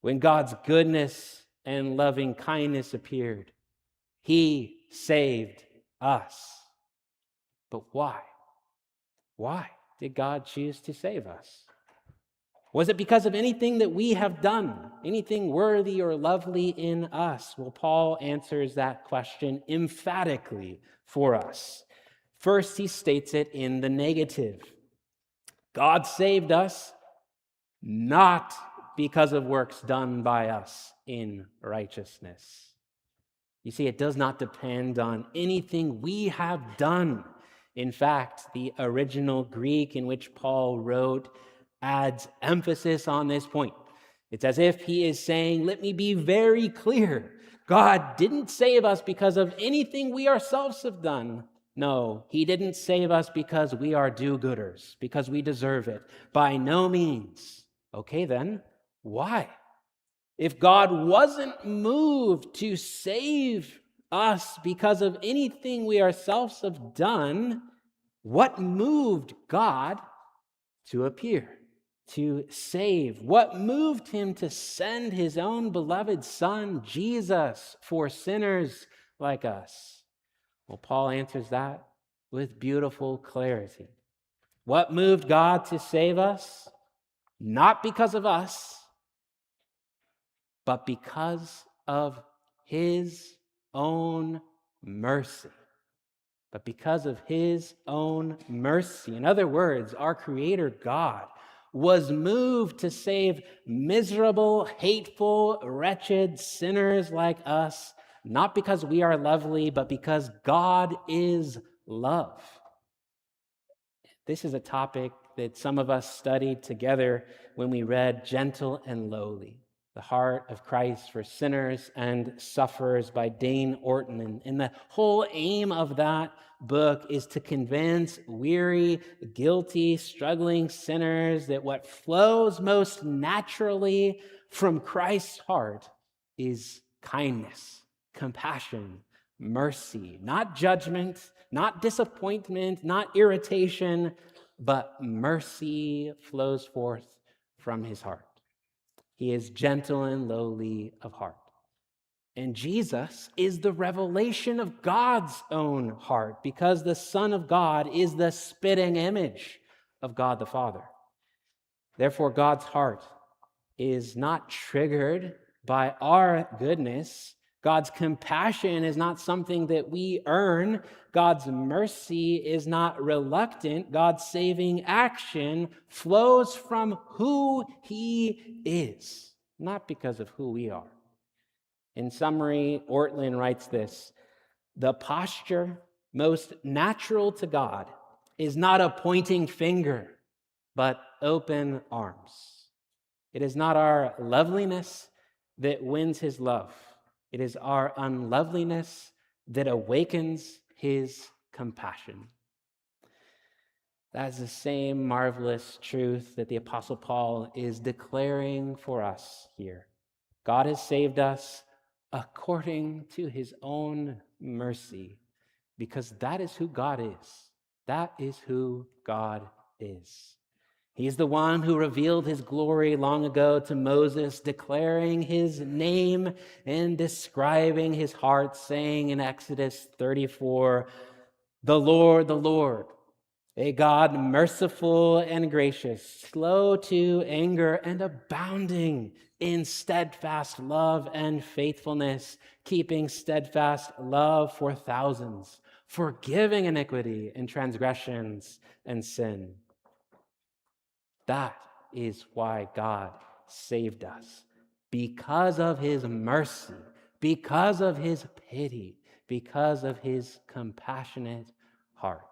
When God's goodness and loving kindness appeared, he saved us. But why? Why did God choose to save us? Was it because of anything that we have done, anything worthy or lovely in us? Well, Paul answers that question emphatically for us. First, he states it in the negative. God saved us not because of works done by us in righteousness. You see, it does not depend on anything we have done. In fact, the original Greek in which Paul wrote adds emphasis on this point. It's as if he is saying, let me be very clear. God didn't save us because of anything we ourselves have done. No, he didn't save us because we are do-gooders, because we deserve it. By no means. Okay, then, why? If God wasn't moved to save us because of anything we ourselves have done, what moved God to appear, to save? What moved him to send his own beloved Son, Jesus, for sinners like us? Well, Paul answers that with beautiful clarity. What moved God to save us? Not because of us, but because of his own mercy. But because of his own mercy. In other words, our Creator God was moved to save miserable, hateful, wretched sinners like us, not because we are lovely, but because God is love. This is a topic that some of us studied together when we read Gentle and Lowly, the Heart of Christ for Sinners and Sufferers by Dane Ortman. And the whole aim of that book is to convince weary, guilty, struggling sinners that what flows most naturally from Christ's heart is kindness, compassion, mercy, not judgment, not disappointment, not irritation, but mercy flows forth from his heart. He is gentle and lowly of heart. And Jesus is the revelation of God's own heart, because the Son of God is the spitting image of God the Father. Therefore, God's heart is not triggered by our goodness. God's compassion is not something that we earn. God's mercy is not reluctant. God's saving action flows from who he is, not because of who we are. In summary, Ortlund writes this: the posture most natural to God is not a pointing finger, but open arms. It is not our loveliness that wins his love. It is our unloveliness that awakens his compassion. That is the same marvelous truth that the Apostle Paul is declaring for us here. God has saved us according to his own mercy, because that is who God is. That is who God is. He's the one who revealed his glory long ago to Moses, declaring his name and describing his heart, saying in Exodus 34, the Lord, a God merciful and gracious, slow to anger and abounding in steadfast love and faithfulness, keeping steadfast love for thousands, forgiving iniquity and transgressions and sin. That is why God saved us, because of his mercy, because of his pity, because of his compassionate heart.